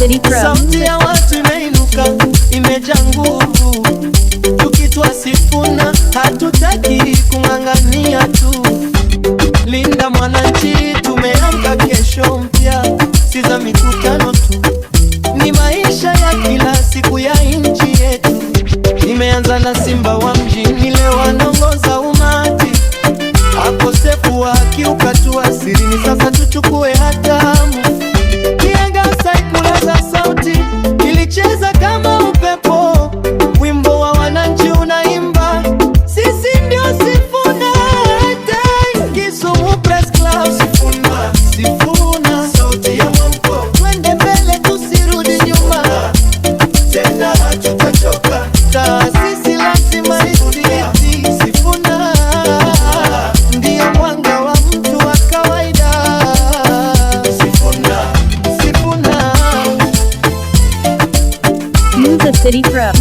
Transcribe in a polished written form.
City Pro. Sauti ya watu imeinuka, imejaa nguvu. Tukitwa Sifuna, hatutaki kung'ang'ania tu. Linda mwananchi, tumeamka kesho mpya. Si za mikutano tu, ni maisha ya kila siku ya nchi yetu. Nimeanza na Simba wa mjini, leo anaongoza umati. Akosefu wa haki ukatua sirini, sasa tuchukue hatamu. Kiaga saikula za sauti, ilicheza kama upepo. Wimbo wa wananchi unaimba, sisi ndio Sifuna. Kisumu Press Club, Sifuna, Sifuna, sauti ya mwamko. Twende mbele tusirudi nyuma, tena hatutachoka. Taasisi lazima isiti, Sifuna ndio mwanga wa mtu wa kawaida. Sifuna, Sifuna. Move the City Pro.